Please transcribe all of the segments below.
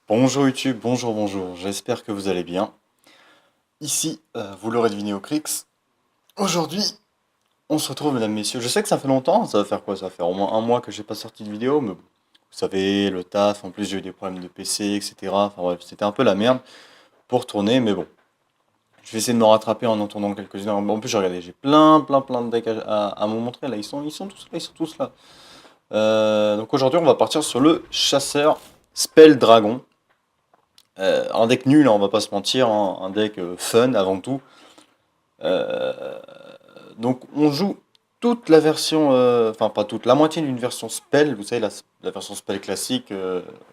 Bonjour YouTube, bonjour, j'espère que vous allez bien. Ici, vous l'aurez deviné au Crix. Aujourd'hui, on se retrouve mesdames, messieurs. Je sais que ça fait longtemps, ça va faire quoi? Ça va faire au moins un mois que j'ai pas sorti de vidéo, mais bon, vous savez, le taf, en plus j'ai eu des problèmes de PC, etc. Enfin bref, c'était un peu la merde pour tourner, mais bon. Je vais essayer de me rattraper en tournant quelques-unes. En plus, j'ai regardé, j'ai plein de decks à vous montrer. Là, ils sont tous là. Donc aujourd'hui, on va partir sur le chasseur Spell Dragon. Un deck nul, hein, on va pas se mentir, hein, un deck fun avant tout. Euh, donc on joue toute la version, enfin pas toute, la moitié d'une version spell, vous savez, la version spell classique,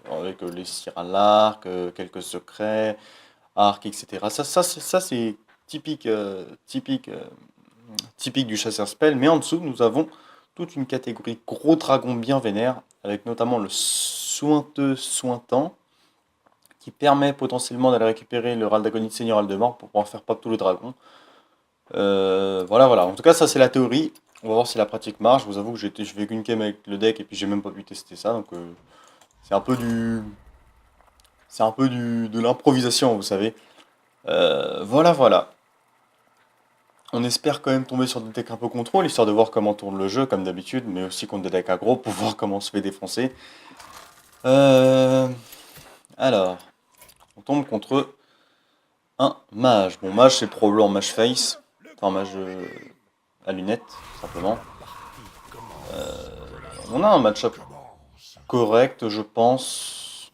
avec les tirs à l'arc, quelques secrets, arc, etc. Ça c'est typique, typique du chasseur spell, mais en dessous nous avons toute une catégorie gros dragon bien vénère, avec notamment le sointeux sointant, qui permet potentiellement d'aller récupérer le Ral d'Agonie de Seigneur de Mort pour pouvoir faire pop tous les dragons. Voilà. En tout cas, ça c'est la théorie. On va voir si la pratique marche. Je vous avoue que je fais qu'une game avec le deck et puis j'ai même pas pu tester ça. Donc c'est un peu du. C'est un peu de l'improvisation, vous savez. Voilà. On espère quand même tomber sur des decks un peu contrôle, histoire de voir comment tourne le jeu, comme d'habitude, mais aussi contre des decks aggro pour voir comment on se fait défoncer. Euh, alors, on tombe contre un mage. Bon, mage, c'est probablement mage face. Enfin, mage à lunettes, tout simplement. On a un match-up correct, je pense.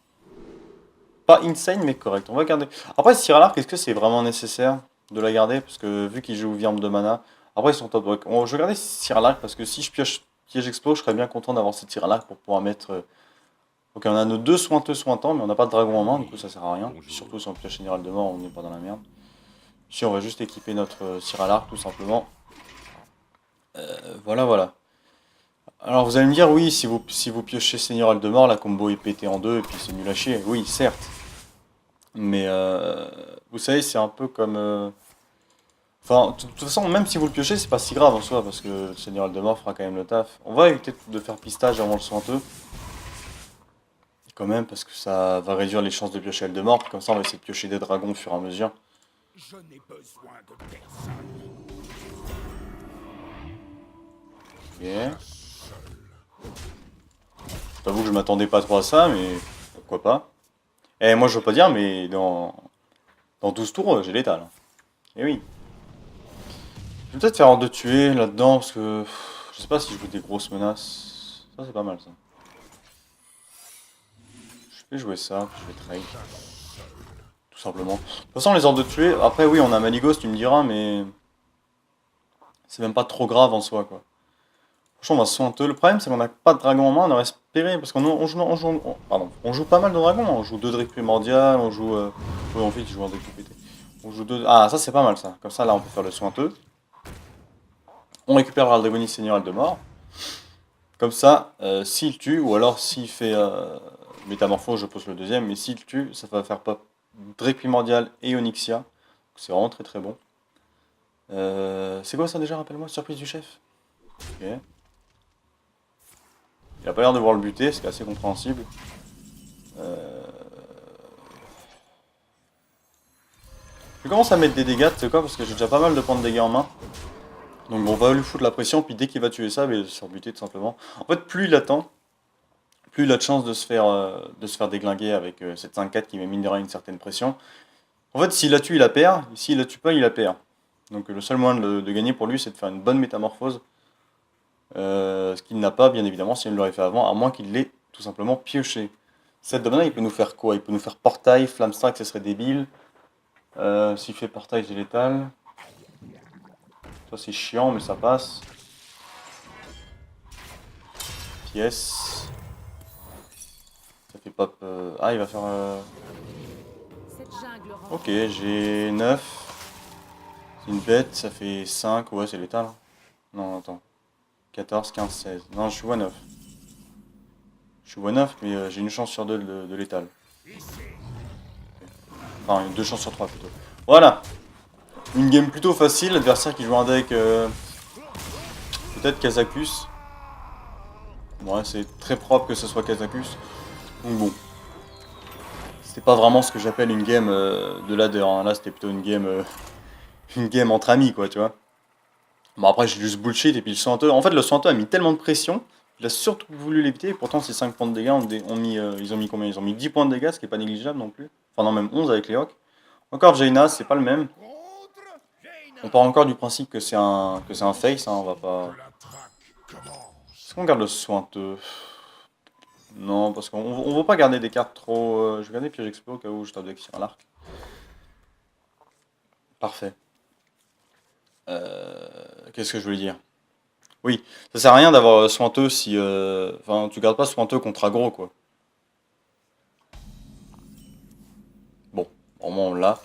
Pas insane, mais correct. On va garder. Après, Cyralark, est-ce que c'est vraiment nécessaire de la garder? Parce que vu qu'il joue Virme de mana. Après, ils sont top. Je vais garder Cyralark parce que si je pioche Piège Explo, je serais bien content d'avoir cette Cyralark pour pouvoir mettre. Ok, on a nos deux sointeux sointants, mais on n'a pas de dragon en main, du coup ça sert à rien. Puis surtout si on pioche Général de Mort, on n'est pas dans la merde. Si on va juste équiper notre Cyralark tout simplement. Voilà. Alors vous allez me dire, oui, si vous piochez Seigneur Aldemort, la combo est pétée en deux et puis c'est nul à chier. Oui, certes. Mais vous savez, c'est un peu comme. Enfin, de toute façon, même si vous le piochez, c'est pas si grave en soi, parce que le Seigneur Aldemort fera quand même le taf. On va éviter de faire pistage avant le sointeux. Quand même, parce que ça va réduire les chances de piocher Aldemort. Puis comme ça, on va essayer de piocher des dragons au fur et à mesure. Je n'ai besoin de personne. Ok. J'avoue que je m'attendais pas trop à ça, mais pourquoi pas. Eh, moi je veux pas dire, mais dans 12 tours, j'ai l'étal. Eh oui. Je vais peut-être faire en deux tuer là-dedans, parce que je sais pas si je veux des grosses menaces. Ça, c'est pas mal ça. Je vais jouer ça, puis je vais trade. Tout simplement. De toute façon, les ordres de tuer, après, oui, on a Maligos, tu me diras, mais c'est même pas trop grave en soi, quoi. Franchement, on va sointeux. Le problème, c'est qu'on n'a pas de dragon en main, on aurait espéré, parce on joue pas mal de dragons. On joue deux Drake primordial, on joue. Oui, en fait, il joue un Drake pété. On joue deux. Ah, ça, c'est pas mal ça. Comme ça, là, on peut faire le sointeux. On récupère Aldragonis Seigneur de mort. Comme ça, s'il tue, ou alors s'il fait métamorphose, je pose le deuxième, mais s'il tue, ça va faire pop Drake primordial et Onyxia. C'est vraiment très bon. C'est quoi ça déjà, rappelle-moi? Surprise du chef. Ok. Il a pas l'air de voir le buter, ce qui est assez compréhensible. Je commence à mettre des dégâts, tu sais quoi, parce que j'ai déjà pas mal de points de dégâts en main. Donc on va lui foutre la pression, puis dès qu'il va tuer ça, il va se faire buter tout simplement. En fait, plus il attend, plus il a de chances de se faire déglinguer avec cette 5-4 qui met mine de rien une certaine pression. En fait, s'il la tue, il la perd, et s'il la tue pas, il la perd. Donc le seul moyen de gagner pour lui, c'est de faire une bonne métamorphose. Ce qu'il n'a pas, bien évidemment, si il l'aurait fait avant, à moins qu'il l'ait tout simplement pioché. Cette domana, il peut nous faire quoi? Il peut nous faire portail, flamme strike, ce serait débile. S'il fait portail, j'ai létal. Ça c'est chiant, mais ça passe. Pièce. Ça fait pop. Ah, il va faire. Ok, j'ai 9. C'est une bête, ça fait 5. Ouais, c'est létal. Non, attends. 14, 15, 16. Non, je suis à 9. Je suis à 9, mais j'ai une chance sur 2 de létal. Enfin, 2 chances sur 3 plutôt. Voilà. Une game plutôt facile. L'adversaire qui joue un deck. Peut-être Kazakus. Ouais, c'est très propre que ce soit Kazakus. Donc bon. C'était pas vraiment ce que j'appelle une game de ladder, hein. Là, c'était plutôt une game entre amis, quoi, tu vois. Bon, après, j'ai juste bullshit, et puis le Santo... En fait, le Santo a mis tellement de pression, il a surtout voulu l'éviter, et pourtant, ces 5 points de dégâts ils ont mis combien? Ils ont mis 10 points de dégâts, ce qui est pas négligeable non plus. Enfin, non, même 11 avec les Hawks. Encore Jaina, c'est pas le même. Contre On Jaina. part encore du principe que c'est un face, hein, on va Que pas... la traque Est-ce commence. qu'on garde le Sointeux? Non, parce qu'on veut pas garder des cartes trop... Je vais garder Piège Explo au cas où je tape avec sur un arc. Parfait. Qu'est-ce que je voulais dire? Oui, ça sert à rien d'avoir Sointeux si... Enfin, tu gardes pas Sointeux contre aggro, quoi. Bon, au moins on l'a.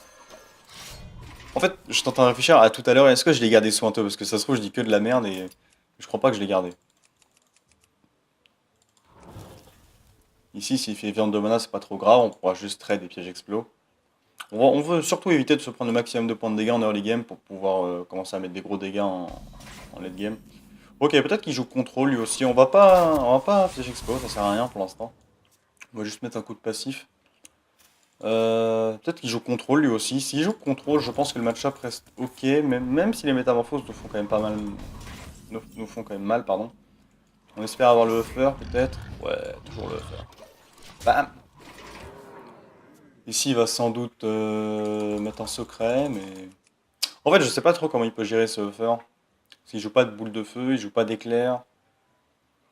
En fait, je suis en train de réfléchir à tout à l'heure, est-ce que je l'ai gardé Sointeux? Parce que ça se trouve, je dis que de la merde et je crois pas que je l'ai gardé. Ici, s'il fait viande de mana, c'est pas trop grave, on pourra juste trade des pièges explos. On veut surtout éviter de se prendre le maximum de points de dégâts en early game pour pouvoir commencer à mettre des gros dégâts en late game. Ok, peut-être qu'il joue contrôle lui aussi. On va pas piège explo, ça sert à rien pour l'instant. On va juste mettre un coup de passif. Peut-être qu'il joue contrôle lui aussi. S'il joue contrôle, je pense que le match-up reste ok, même si les métamorphoses nous font quand même pas mal, nous font quand même mal, pardon. On espère avoir le buffer peut-être. Ouais, toujours le buffer. Bam. Ici, il va sans doute mettre un secret, mais... En fait, je sais pas trop comment il peut gérer ce buffer. Parce qu'il joue pas de boule de feu, il joue pas d'éclair,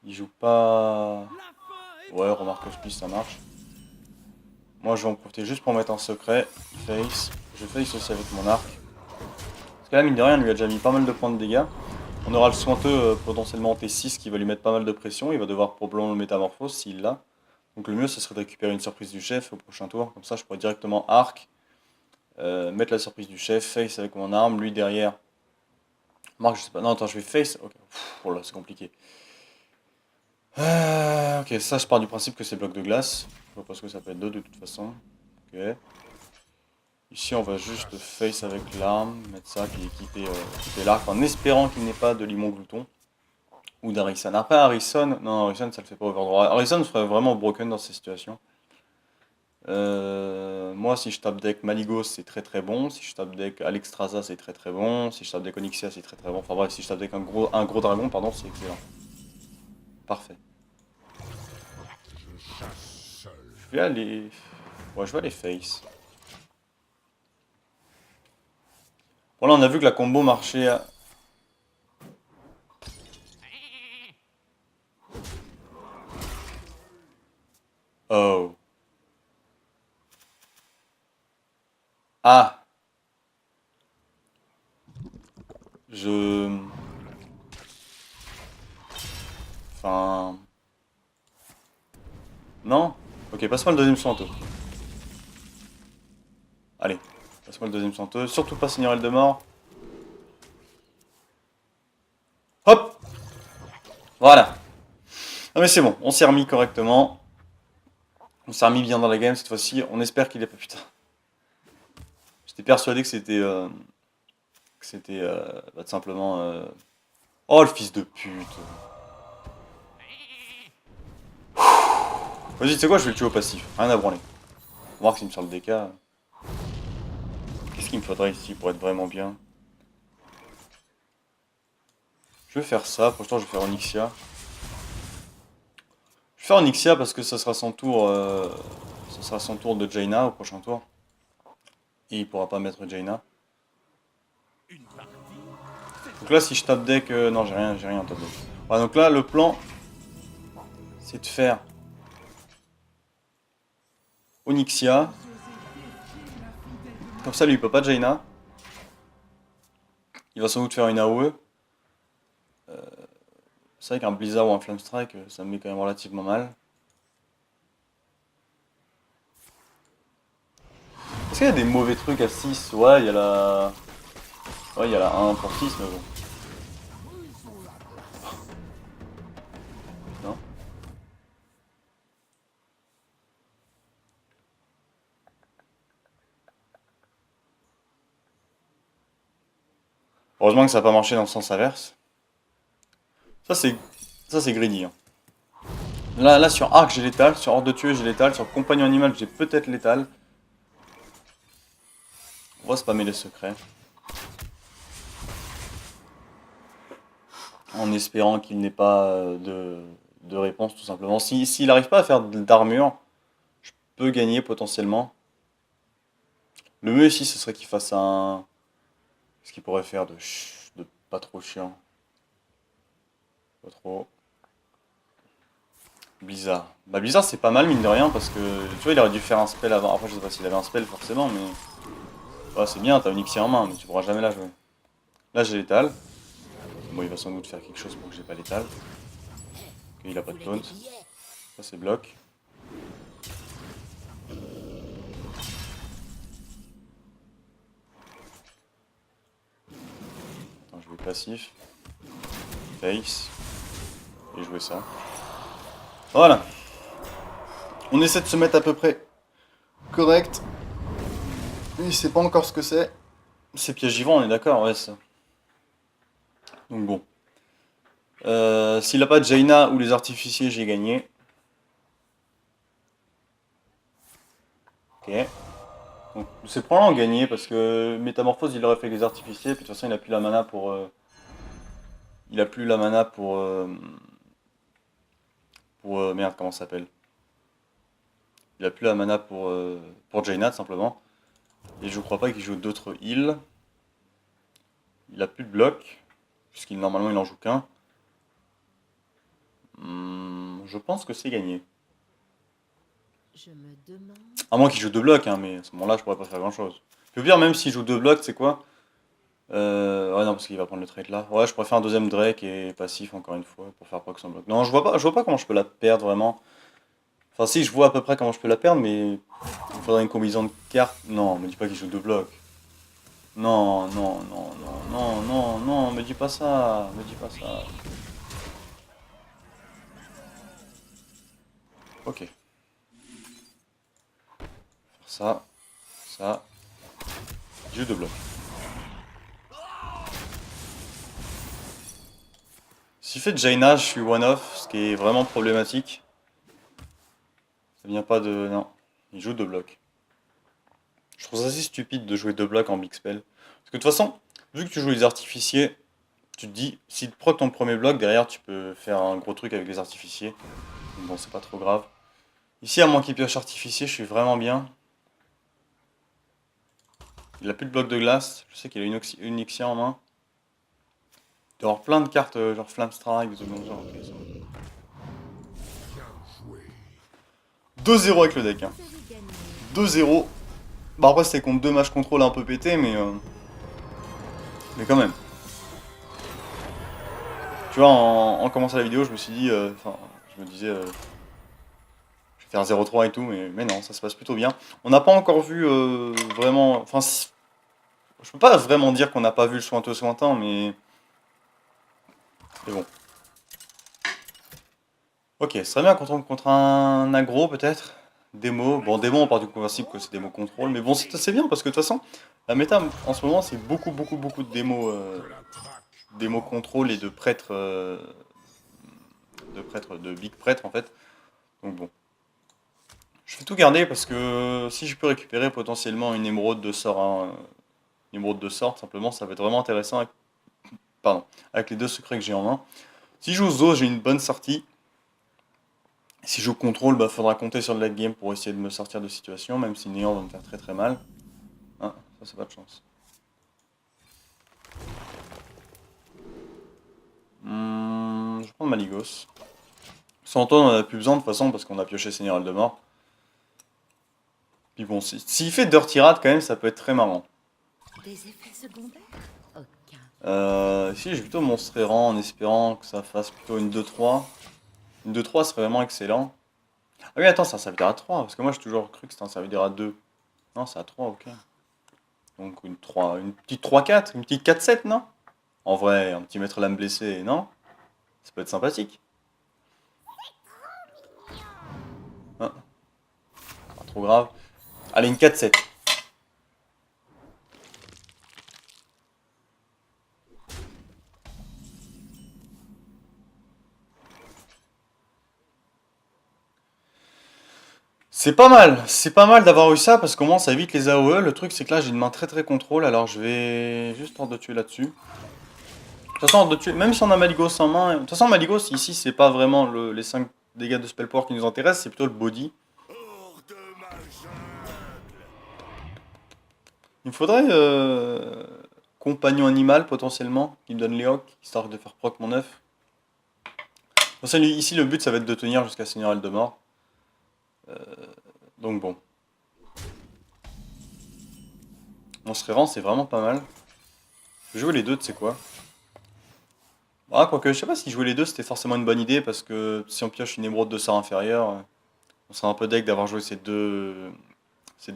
il joue pas... La fin est Ouais, remarque plus, ça marche. Moi, je vais en profiter juste pour mettre un secret. Face. Je face aussi avec mon arc. Parce que là, mine de rien, il lui a déjà mis pas mal de points de dégâts. On aura le sointeux potentiellement en T6 qui va lui mettre pas mal de pression. Il va devoir probablement le métamorphose s'il l'a. Donc le mieux, ce serait de récupérer une surprise du chef au prochain tour. Comme ça, je pourrais directement arc, mettre la surprise du chef, face avec mon arme, lui derrière. Marc, je sais pas. Non, attends, je vais face. Ok. Oh là, c'est compliqué. Ok, ça, je pars du principe que c'est bloc de glace. Je vois pas ce que ça peut être d'autre de toute façon. Ok. Ici, on va juste face avec l'arme, mettre ça, puis équiper l'arc en espérant qu'il n'ait pas de limon glouton. Ou d'Harrison. Après, Harrison, non, Harrison, ça le fait pas overdroit. Harrison ferait vraiment broken dans ces situations. Moi, si je tape deck Maligos, c'est très très bon. Si je tape deck Alexstrasza, c'est très très bon. Si je tape deck Onyxia, c'est très très bon. Enfin bref, si je tape deck un gros dragon, pardon, c'est excellent. Parfait. Je chasse seul. Je vais aller... Ouais, je vais aller face. Bon, là, on a vu que la combo marchait à... Oh. Ah. Je... Enfin... Non? Ok, passe-moi le deuxième Santo. Allez, passe-moi le deuxième Santo. Surtout pas Signorel de mort. Hop! Voilà. Non mais c'est bon, on s'est remis correctement. On s'est remis bien dans la game cette fois-ci. On espère qu'il est pas... Putain. J'étais persuadé que c'était... bah, tout simplement... Oh, le fils de pute. Vas-y, tu sais quoi, je vais le tuer au passif. Rien à branler. On va voir s'il me sort le DK. Qu'est-ce qu'il me faudrait ici pour être vraiment bien? Je vais faire ça. Pour l'instant, je vais faire Onyxia. Je vais faire Onyxia parce que ça sera son tour... ça sera son tour de Jaina au prochain tour. Et il pourra pas mettre Jaina. Une partie. Donc là, si je tape deck... non, j'ai rien en top deck. Ouais, donc là, le plan... C'est de faire... Onyxia. Comme ça, lui, il peut pas Jaina. Il va sans doute faire une AOE. C'est vrai qu'un Blizzard ou un Flamestrike, ça me met quand même relativement mal. Est-ce qu'il y a des mauvais trucs à 6? Ouais, il y a la... Ouais, il y a la 1 pour 6, mais bon. Non. Heureusement que ça n'a pas marché dans le sens inverse. Ça, c'est... Ça, c'est greedy, hein. Là sur arc j'ai létal, sur horde de tuer j'ai létal, sur compagnon animal j'ai peut-être létal. On va spammer les secrets. En espérant qu'il n'ait pas de réponse tout simplement. S'il n'arrive pas à faire d'armure, je peux gagner potentiellement. Le mieux ici ce serait qu'il fasse un... Ce qu'il pourrait faire de pas trop chiant. Pas trop. Blizzard. Bah Blizzard c'est pas mal mine de rien parce que tu vois il aurait dû faire un spell avant. Après je sais pas s'il avait un spell forcément mais... Ouais, c'est bien, t'as une Ixie en main mais tu pourras jamais la jouer. Là j'ai l'étal. Bon il va sans doute faire quelque chose pour que j'ai pas l'étal. Ok il a pas de taunt. Ça c'est bloc. Attends, je vais passif. Face. Et jouer ça. Voilà. On essaie de se mettre à peu près correct. Il sait pas encore ce que c'est. C'est piège vivant, on est d'accord, ouais, ça. Donc bon. S'il a pas de Jaina ou les artificiers, j'ai gagné. Ok. Donc c'est probablement gagné parce que Métamorphose il aurait fait les artificiers, puis de toute façon il a plus la mana pour. Il a plus la mana pour. Merde, comment ça s'appelle? Il a plus la mana pour Jaina tout simplement. Et je crois pas qu'il joue d'autres heals. Il a plus de bloc, puisqu'il normalement il en joue qu'un. Je pense que c'est gagné. Je me demande. À moins qu'il joue deux blocs, hein, mais à ce moment-là je pourrais pas faire grand chose. Puis au pire, même s'il joue deux blocs, c'est quoi? Ouais, non, parce qu'il va prendre le trait là. Ouais, je pourrais faire un deuxième Drake et passif encore une fois pour faire proc sans bloc. Non, je vois pas comment je peux la perdre vraiment. Enfin, si, je vois à peu près comment je peux la perdre, mais il faudrait une combinaison de cartes. Non, me dis pas qu'il joue deux blocs. Non, non, non, non, non, non, non, me dis pas ça, me dis pas ça. Ok. Faire ça, ça. Il joue deux blocs. S'il fait Jaina, je suis one-off, ce qui est vraiment problématique. Ça vient pas de... Non, il joue deux blocs. Je trouve ça assez stupide de jouer deux blocs en big spell. Parce que de toute façon, vu que tu joues les artificiers, tu te dis, si tu proc ton premier bloc, derrière tu peux faire un gros truc avec les artificiers. Donc bon, c'est pas trop grave. Ici, à moins qu'il pioche artificier, je suis vraiment bien. Il a plus de bloc de glace. Je sais qu'il a une Ixia en main. Il doit avoir plein de cartes, genre Flamme Strike, des trucs comme ça. Ok, ça va. Bien joué. 2-0 avec le deck. Hein. Vous avez gagné. 2-0. Bah après c'était contre deux matchs contrôle un peu pété, mais quand même. Tu vois, en commençant la vidéo, je me suis dit, enfin, je me disais, je vais faire 0-3 et tout, mais non, ça se passe plutôt bien. On n'a pas encore vu vraiment, enfin, je peux pas vraiment dire qu'on n'a pas vu le sointeux sointin, mais bon. Ok, ce serait bien qu'on tombe contre un aggro peut-être. Démo. Bon, démo, on part du principe que c'est démo contrôle, mais bon, c'est bien parce que de toute façon, la méta en ce moment, c'est beaucoup de démos, Que la traque démos contrôle et de prêtres, de big prêtres en fait. Donc bon. Je vais tout garder parce que si je peux récupérer potentiellement une émeraude de sort, hein, une émeraude de sort, simplement, ça va être vraiment intéressant avec, pardon, avec les deux secrets que j'ai en main. Si je joue Zo, j'ai une bonne sortie. Si je joue contrôle, bah faudra compter sur le late game pour essayer de me sortir de situation, même si Néant va me faire très mal. Ah, ça c'est pas de chance. Je vais prendre Maligos. Santon on en a plus besoin de toute façon parce qu'on a pioché Seigneur de mort. Puis bon, s'il fait Dirty Rat quand même, ça peut être très marrant. Des effets secondaires? Aucun. Ici j'ai plutôt Monstre Errant en espérant que ça fasse plutôt une 2-3. Une 2-3 serait vraiment excellent. Ah oui, attends, c'est un serviteur à 3, parce que moi j'ai toujours cru que c'était un serviteur à 2. Non, c'est à 3, ok. Donc une 3, une petite 3-4, une petite 4-7, non? En vrai, un petit maître lame blessé, non? Ça peut être sympathique. Ah, pas trop grave. Allez, une 4-7. c'est pas mal d'avoir eu ça parce qu'au moins ça évite les AOE. Le truc c'est que là j'ai une main très très contrôle, alors je vais juste hors de tuer là-dessus. De toute façon, hors de tuer, même si on a Maligos en main, de toute façon Maligos ici c'est pas vraiment les 5 dégâts de spell power qui nous intéressent, c'est plutôt le body. Il me faudrait compagnon animal potentiellement qui me donne les hocs, histoire de faire proc mon œuf. Ici le but ça va être de tenir jusqu'à Seigneur Eldemort. Donc bon. Mon Sréran c'est vraiment pas mal. Je vais jouer les deux, tu sais quoi. Ah, quoique, je sais pas si jouer les deux c'était forcément une bonne idée parce que si on pioche une émeraude de sort inférieure, on serait un peu deg d'avoir joué ces deux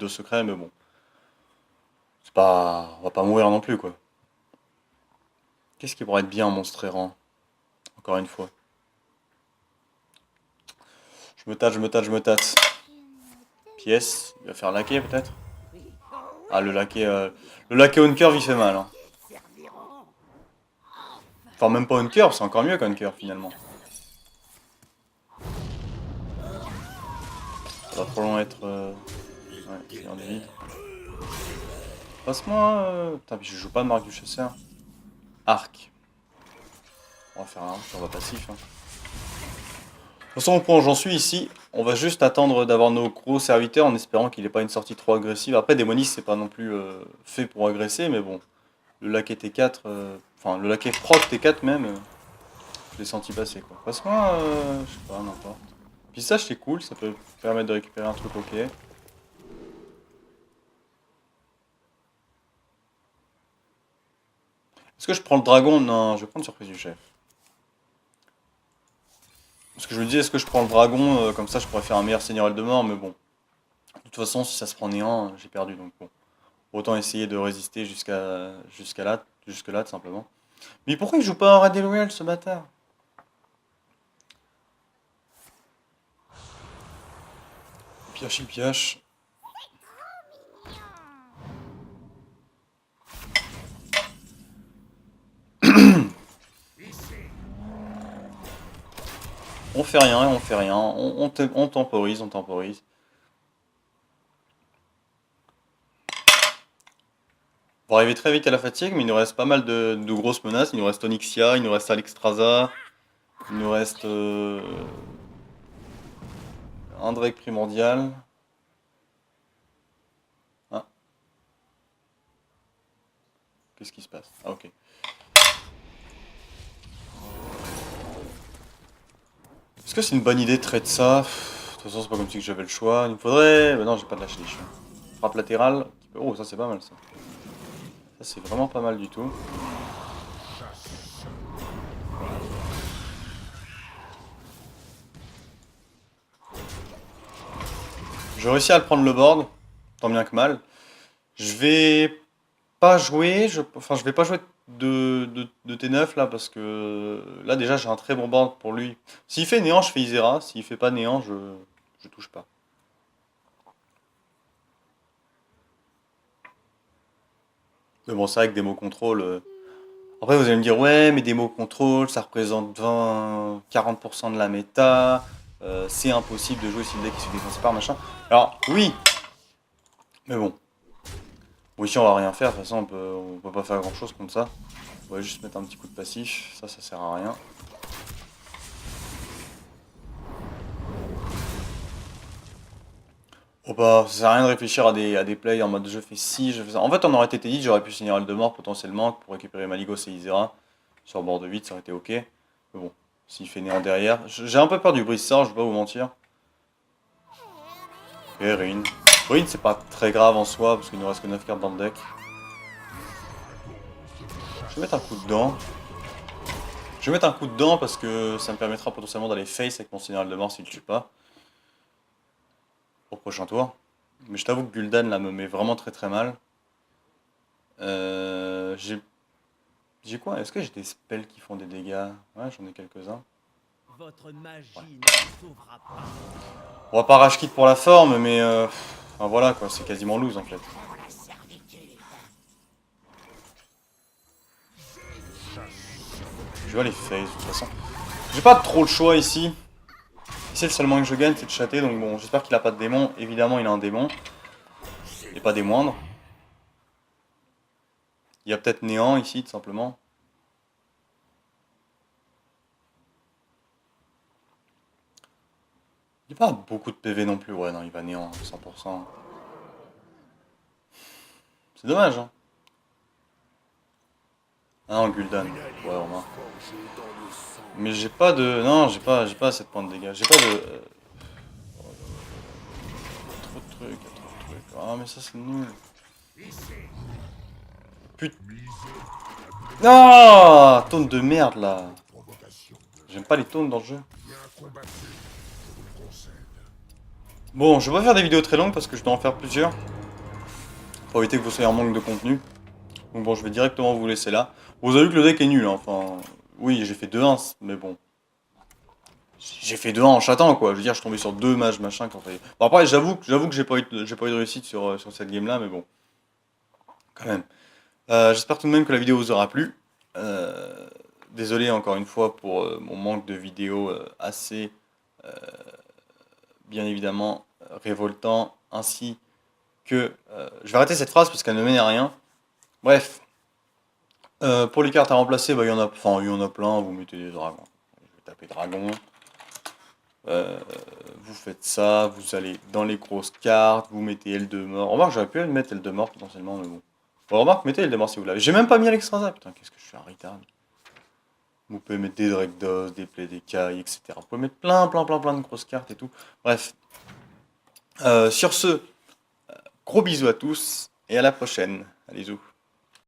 secrets, mais bon. C'est pas. On va pas mourir non plus quoi. Qu'est-ce qui pourrait être bien en monstre errant? Encore une fois. Je me tâte. Pièce, il va faire laquer peut-être? Ah le laquer on curve il fait mal. Hein. Enfin même pas on curve, c'est encore mieux qu'un curve finalement. Ça va trop loin être... Ouais, Seigneur du vide. Passe-moi... Putain, puis je joue pas de marque du chasseur. Arc. On va faire un arc, on va passif. Hein. De toute façon, au point où j'en suis ici, on va juste attendre d'avoir nos gros serviteurs en espérant qu'il n'ait pas une sortie trop agressive. Après, Démonis, c'est pas non plus fait pour agresser, mais bon. Le laquais T4, enfin le laquais proc T4 même, je l'ai senti passer quoi. Passe-moi, je sais pas, n'importe. Puis ça, c'est cool, ça peut permettre de récupérer un truc ok. Est-ce que je prends le dragon? Non, je vais prendre surprise du chef. Parce que je me dis, est-ce que je prends le dragon, comme ça je pourrais faire un meilleur Seigneur Eldemort, mais bon. De toute façon, si ça se prend néant, j'ai perdu, donc bon. Autant essayer de résister jusqu'à là, tout simplement. Mais pourquoi il joue pas en Red Royal, ce bâtard? Il pioche. On fait rien, on temporise. On va arriver très vite à la fatigue, mais il nous reste pas mal de grosses menaces. Il nous reste Onyxia, il nous reste Alexstrasza, il nous reste un Drake primordial. Ah. Qu'est-ce qui se passe? Ah ok. Est-ce que c'est une bonne idée de trade ça? De toute façon, c'est pas comme si j'avais le choix. Il me faudrait... Mais non, j'ai pas de lâcher les chiens. Frappe latérale. Oh, ça c'est pas mal ça. Ça c'est vraiment pas mal du tout. J'ai réussi à le prendre le board, tant bien que mal. Je vais pas jouer, enfin je vais pas jouer de T9 là parce que là déjà j'ai un très bon board pour lui. S'il fait néant, je fais Isera. S'il fait pas néant, je touche pas. Mais bon, c'est vrai que démo contrôle. Après, vous allez me dire, ouais, mais démo contrôle, ça représente 40% de la méta. C'est impossible de jouer si le deck est se défonce par machin. Alors, oui, mais bon. Bon, ici, on va rien faire. De toute façon, on peut pas faire grand chose contre ça. On va juste mettre un petit coup de passif. Ça sert à rien. Oh bah, ça sert à rien de réfléchir à des plays en mode je fais ci, je fais ça. En fait, on aurait été dit, j'aurais pu signer de mort potentiellement pour récupérer Maligos et Isera. Sur bord de 8, ça aurait été ok. Mais bon, s'il fait néant derrière. J'ai un peu peur du brise sort, je vais pas vous mentir. Et Ruin. Ruin, c'est pas très grave en soi, parce qu'il ne reste que 9 cartes dans le deck. Je vais mettre un coup dedans. Je vais mettre un coup dedans parce que ça me permettra potentiellement d'aller face avec mon Seigneur de mort s'il ne tue pas. Au prochain tour. Mais je t'avoue que Gul'dan là me met vraiment très très mal. J'ai quoi? Est-ce que j'ai des spells qui font des dégâts? Ouais, j'en ai quelques-uns. Votre magie Ouais. ne sauvera pas. On va pas rage kit pour la forme, mais enfin, voilà quoi, c'est quasiment lose en fait. Je vais aller face de toute façon. J'ai pas trop le choix ici. C'est le seul moyen que je gagne, c'est de chatter, donc bon, j'espère qu'il a pas de démon. Évidemment, il a un démon. Et pas des moindres. Il y a peut-être néant ici, tout simplement. Il n'y a pas beaucoup de PV non plus, ouais, non, il va néant, 100%. C'est dommage, hein. Ah non, Gul'dan, ouais, remarque. Mais j'ai pas de... Non, j'ai pas assez de points de dégâts. J'ai pas de... Trop de trucs, trop de trucs. Ah, mais ça, c'est nul. Putain. Ah, taunt de merde, là. J'aime pas les taunts dans le jeu. Bon, je vais pas faire des vidéos très longues parce que je dois en faire plusieurs. Pour éviter que vous soyez en manque de contenu. Donc bon, je vais directement vous laisser là. Vous avez vu que le deck est nul, hein. Enfin... Oui, j'ai fait 2-1, mais bon. J'ai fait 2-1 en chatant, quoi. Je veux dire, je suis tombé sur 2 mages, machin, quand fait... Bon, après, j'avoue que j'ai pas eu de réussite sur cette game-là, mais bon. Quand même. J'espère tout de même que la vidéo vous aura plu. Désolé encore une fois pour mon manque de vidéos assez, bien évidemment, révoltant, ainsi que... je vais arrêter cette phrase parce qu'elle ne mène à rien. Bref. Pour les cartes à remplacer, bah, il y en a plein, vous mettez des dragons. Je vais taper dragon. Vous faites ça, vous allez dans les grosses cartes, vous mettez Eldemort. Remarque, j'aurais pu mettre Eldemort potentiellement, mais bon. Bon, remarque, mettez Eldemort si vous l'avez. J'ai même pas mis Alexstrasza, putain, qu'est-ce que je suis un retard. Vous pouvez mettre des Drekdos, des Play, des Kai, etc. Vous pouvez mettre plein de grosses cartes et tout. Bref. Sur ce, gros bisous à tous et à la prochaine. Allez, zou.